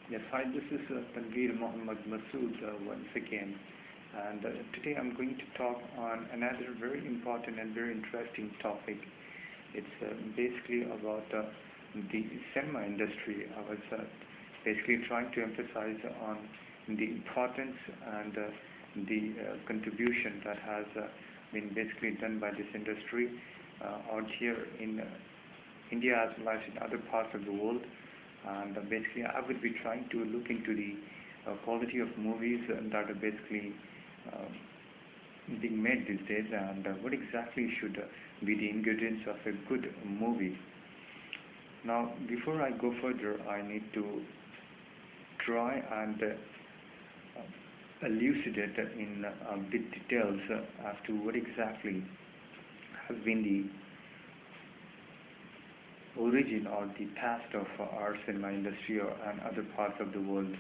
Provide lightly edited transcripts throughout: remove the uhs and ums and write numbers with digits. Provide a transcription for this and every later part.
Yes, hi, this is Tanveer Muhammad Masood once again. And today I'm going to talk on another very important and very interesting topic. It's basically about the cinema industry. I was basically trying to emphasize on the importance and the contribution that has been basically done by this industry out here in India as well as in other parts of the world. And basically I would be trying to look into the quality of movies that are basically uh, being made these days, and what exactly should be the ingredients of a good movie. Now, before I go further, I need to try and elucidate in bit details as to what exactly has been the origin or the past of our cinema industry and other parts of the world.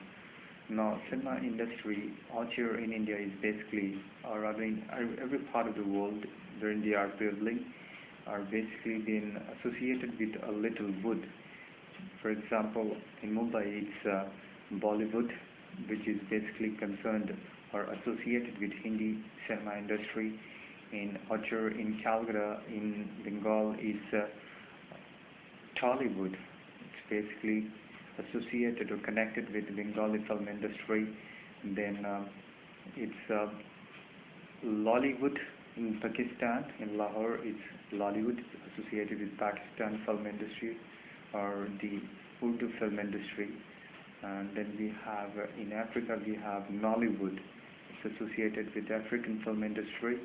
Now, cinema industry out here in India is basically, or rather in every part of the world wherein they are building, are basically being associated with a little wood. For example, in Mumbai, it's Bollywood, which is basically concerned or associated with Hindi cinema industry. In out here in Calcutta, in Bengal, is Tollywood. It's basically associated or connected with Bengali film industry. Then it's Lollywood in Pakistan. In Lahore, it's Lollywood associated with Pakistan film industry or the Urdu film industry. And then we have in Africa we have Nollywood. It's associated with African film industry.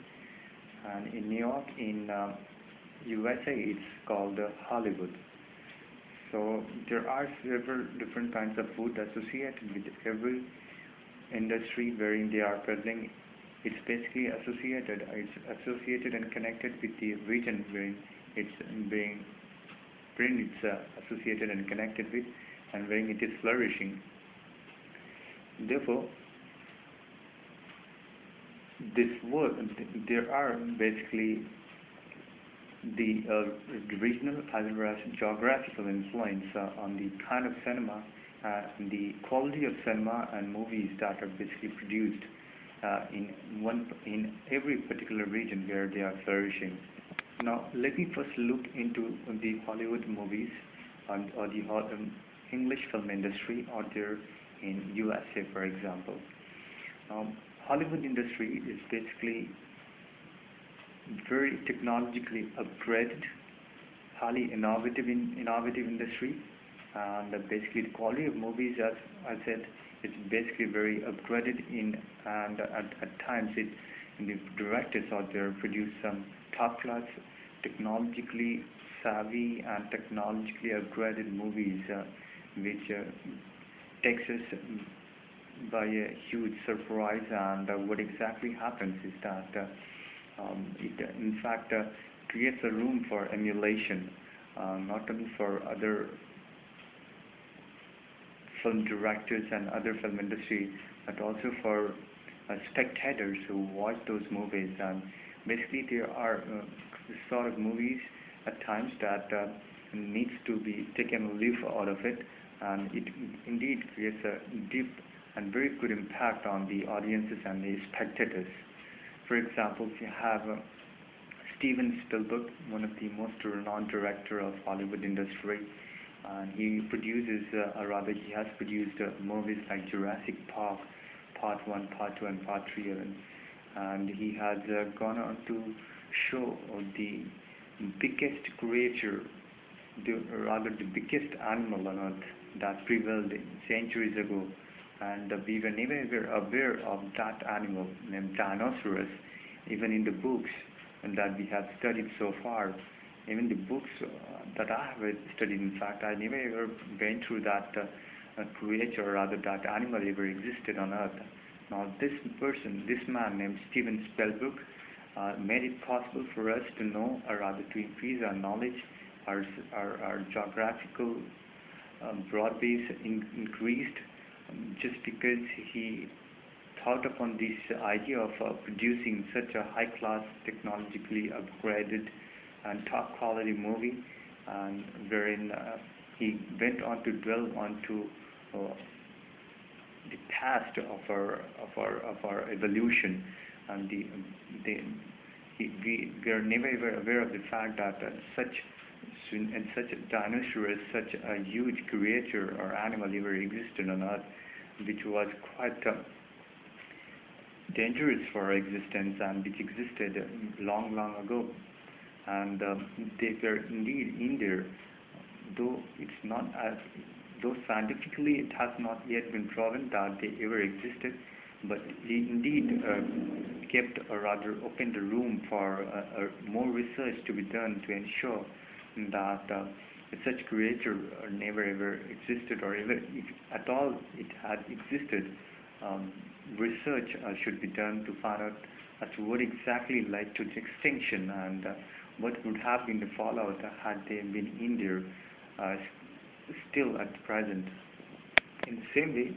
And in New York, in USA, it's called Hollywood. So there are several different kinds of food associated with every industry wherein they are present. It's associated and connected with the region wherein it's being, wherein it's associated and connected with, and wherein it is flourishing. Therefore, this world, there are basically the regional as well as geographical influence on the kind of cinema and the quality of cinema and movies that are basically produced in every particular region where they are flourishing. Now, let me first look into the Hollywood movies or the English film industry out there in USA, for example. Hollywood industry is basically very technologically upgraded, highly innovative industry, and basically the quality of movies, as I said, it's basically very upgraded and at times the directors out there produce some top class, technologically savvy and technologically upgraded movies, which takes us by a huge surprise. And what exactly happens is that it in fact creates a room for emulation, not only for other film directors and other film industry, but also for spectators who watch those movies. And basically, there are sort of movies at times that needs to be taken a leaf out of it, and it indeed creates a deep and very good impact on the audiences and the spectators. For example, you have Steven Spielberg, one of the most renowned director of Hollywood industry, and he produces, or rather he has produced movies like Jurassic Park, Part 1, Part 2, and Part 3, and he has gone on to show the biggest creature, the biggest animal on earth that prevailed centuries ago, and we were never aware of that animal named Dinosaurus, even in the books that we have studied so far. Even the books that I have studied, in fact, I never ever went through that creature, or rather that animal ever existed on Earth. Now this person, this man named Steven Spielberg, made it possible for us to know, or rather to increase our knowledge, our geographical broad base increased, just because he thought upon this idea of producing such a high-class, technologically upgraded and top-quality movie, and wherein he went on to delve onto past of our evolution, and the we are never ever aware of the fact that such a dinosaur is such a huge creature or animal ever existed on Earth, which was quite dangerous for our existence and which existed long ago. And they were indeed in there, though it's not as though scientifically it has not yet been proven that they ever existed, but he indeed kept or rather opened the room for more research to be done to ensure that such creature never ever existed, or ever if at all it had existed. Research should be done to find out as to what exactly led to its extinction, and what would have been the fallout had they been in there still at present. In the same way,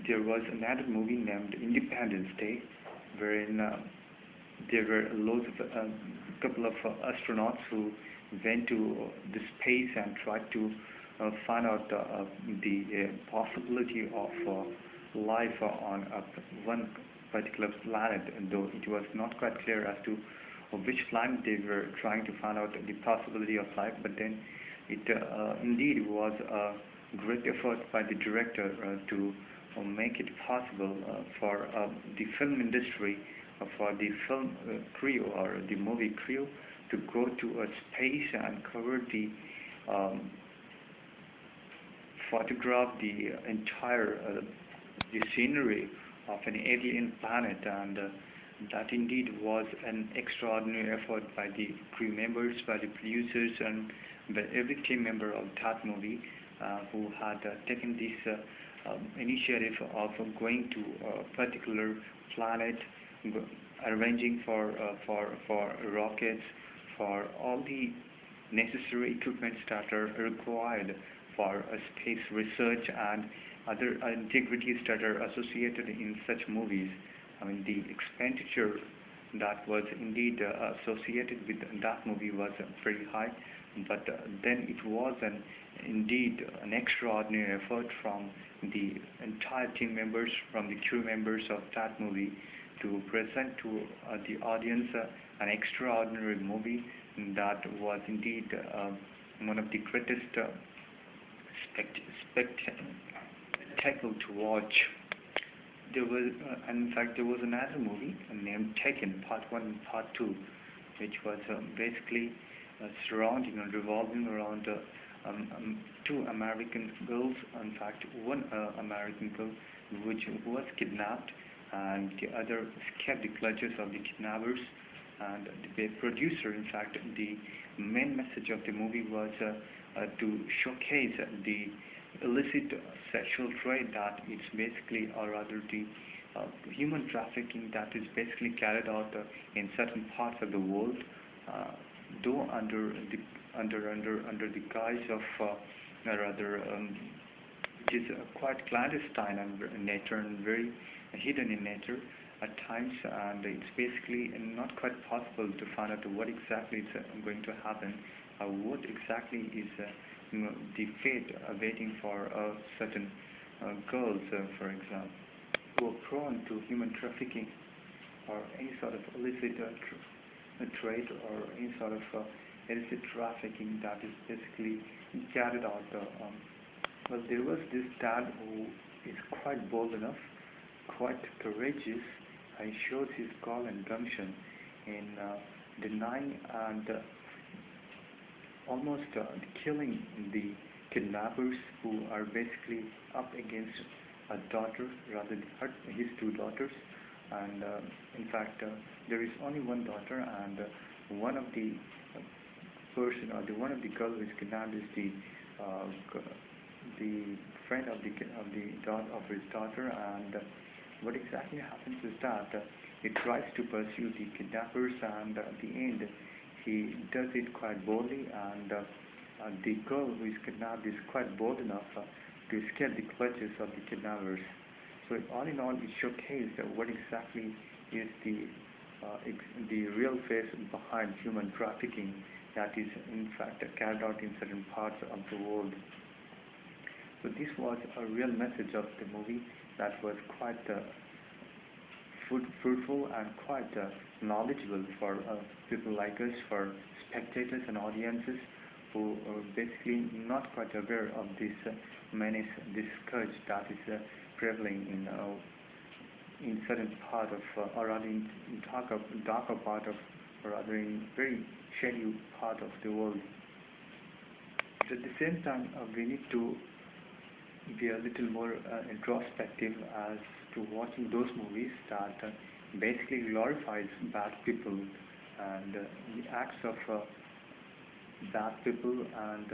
there was another movie named Independence Day, wherein there were loads of couple of astronauts who went to the space and tried to find out the possibility of life on one particular planet, and though it was not quite clear as to which planet they were trying to find out the possibility of life, but then it indeed was a great effort by the director to make it possible for the film industry, for the film crew or the movie crew to go to a space and cover the photograph the entire the scenery of an alien planet, and that indeed was an extraordinary effort by the crew members, by the producers, and by every team member of that movie who had taken this initiative of going to a particular planet, arranging for rockets, for all the necessary equipments that are required for space research and other integrities that are associated in such movies. I mean, the expenditure that was indeed associated with that movie was very high, but then it was indeed an extraordinary effort from the entire team members, from the crew members of that movie, to present to the audience an extraordinary movie that was indeed one of the greatest spectacle to watch. There was, in fact, there was another movie named Taken Part 1 and Part 2, which was basically surrounding and revolving around two American girls. In fact, one American girl which was kidnapped, and the other escaped the clutches of the kidnappers. And the producer, in fact, the main message of the movie was to showcase the illicit sexual trade that it's basically, or rather the human trafficking that is basically carried out in certain parts of the world, though under the guise of rather which is quite clandestine and in nature and very hidden in nature at times, and it's basically not quite possible to find out what exactly is going to happen, what exactly is the fate awaiting for certain girls, for example, who are prone to human trafficking or any sort of illicit trade or any sort of illicit trafficking that is basically carried out. Well, there was this dad who is quite bold enough, quite courageous, and shows his gall and gumption in denying and almost killing the kidnappers who are basically up against a daughter, rather his two daughters. And in fact, there is only one daughter, and one of the person or the one of the girl who is kidnapped is the friend of his daughter. And what exactly happens is that he tries to pursue the kidnappers, and at the end he does it quite boldly, and the girl who is kidnapped is quite bold enough to escape the clutches of the kidnappers. So all in all, it showcased what exactly is the real face behind human trafficking that is in fact carried out in certain parts of the world. So this was a real message of the movie that was quite fruitful and quite knowledgeable for people like us, for spectators and audiences who are basically not quite aware of this menace, this scourge that is prevalent in certain part of, or rather in darker part of, or rather in very shady part of the world. But at the same time, we need to be a little more introspective as to watching those movies that basically glorifies bad people and the acts of bad people and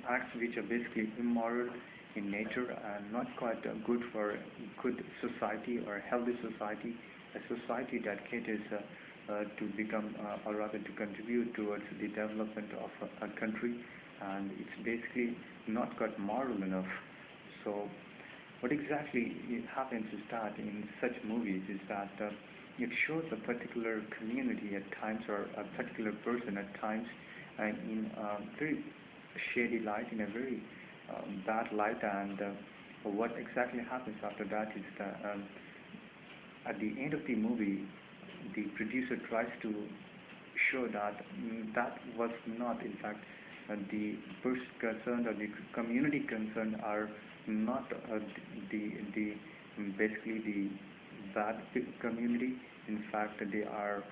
acts which are basically immoral in nature and not quite good for good society or healthy society, a society that caters to become or rather to contribute towards the development of a country, and it's basically not quite moral enough. So what exactly happens is that in such movies is that it shows a particular community at times or a particular person at times in a very shady light, in a very bad light, and what exactly happens after that is that at the end of the movie the producer tries to show that that was not in fact the person concerned or the community concerned are not the basically the bad community. In fact, they have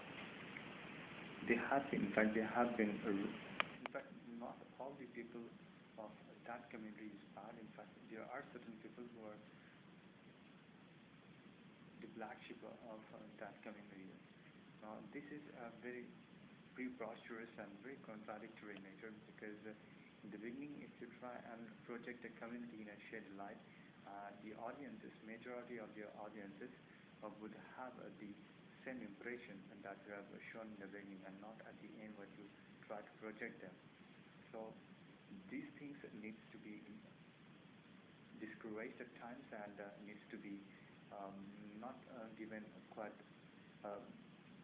been, in fact, in fact, not all the people of that community is bad. In fact, there are certain people who are the black sheep of that community. This is a very preposterous and very contradictory nature because in the beginning, if you try and project a community in a shaded light, the audiences, majority of the audiences would have the same impression that you have shown in the beginning and not at the end what you try to project them. So these things needs to be discouraged at times and needs to be not given quite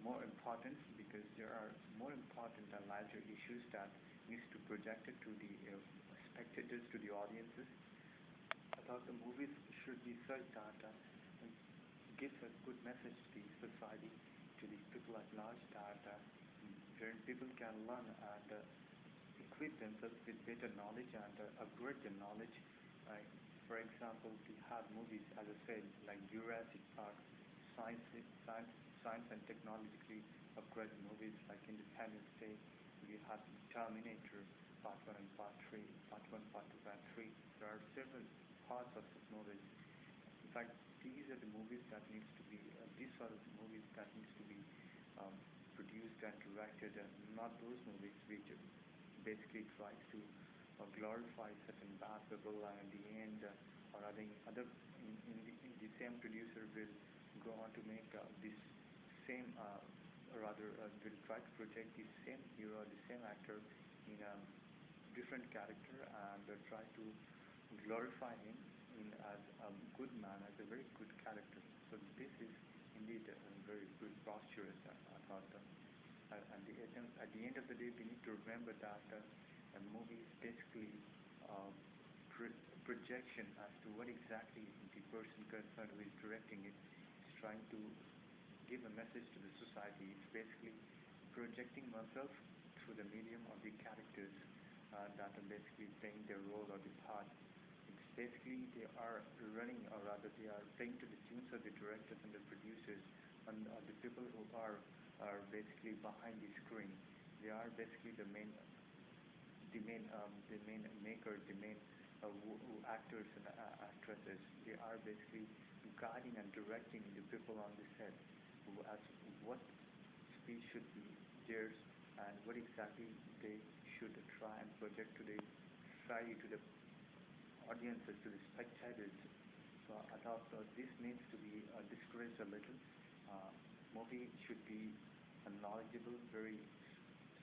more importance because there are more important and larger issues that needs to project it to the spectators, to the audiences. I thought the movies should be such that gives a good message to the society, to the people at large, that where people can learn and equip themselves with better knowledge and upgrade their knowledge. For example, we have movies, as I said, like Jurassic Park, science and technologically upgraded movies like Independence Day. We have Terminator Part 1 and Part 3, Part 1, Part 2, Part 3. There are several parts of these movies. In fact, these are the movies that needs to be, these sort of movies that needs to be produced and directed, and not those movies which basically tries to glorify certain bad people, and in the end, or rather in the same producer will go on to make this same, will try to project the same hero, the same actor in a different character and try to glorify him as a good man, as a very good character. So this is indeed very preposterous, I thought. At the end of the day, we need to remember that a movie is basically projection as to what exactly the person concerned who is directing it is trying to give a message to the society. It's basically projecting oneself through the medium of the characters that are basically playing their role or the part. It's basically they are running, or rather they are playing to the tunes of the directors and the producers and the people who are basically behind the screen. They are basically the main maker, the main actors and actresses. They are basically guiding and directing the people on the set as what speech should be theirs and what exactly they should try and project to the society, to the audiences, to the spectators. So I thought this needs to be discouraged a little. Movie should be knowledgeable, very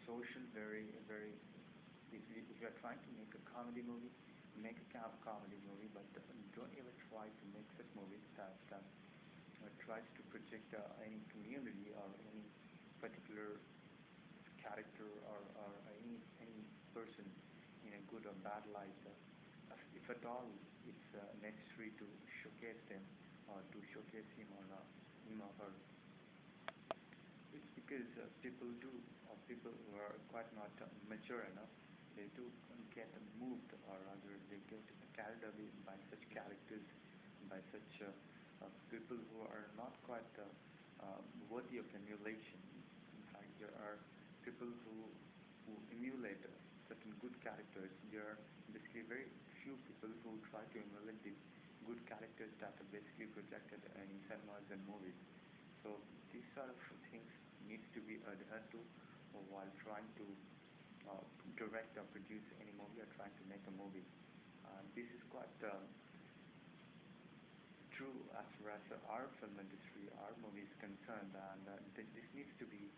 social, very. If you are trying to make a comedy movie, make a comedy movie, but don't ever try to make such movies that tries to project any community or any particular character or any person in a good or bad light. If at all it's necessary to showcase them or to showcase him or her. It's because people who are quite not mature enough, they do get moved, or rather they get carried away by such characters, by such people who are not quite worthy of emulation. In fact, there are people who emulate certain good characters. There are basically very few people who try to emulate the good characters that are basically projected in cinemas and movies. So these sort of things needs to be adhered to while trying to direct or produce any movie or trying to make a movie. This is quite true as far as our film industry, our movie is concerned, and this needs to be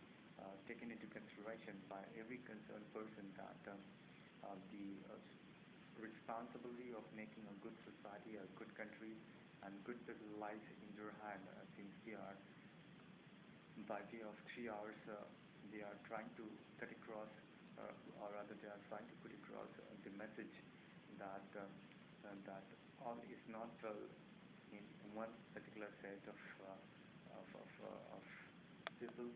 taken into consideration by every concerned person that the responsibility of making a good society, a good country, and good people lies in your hand, since they are by way of 3 hours, they are trying to cut across, or rather they are trying to put across the message that that all is not well in one particular set of people.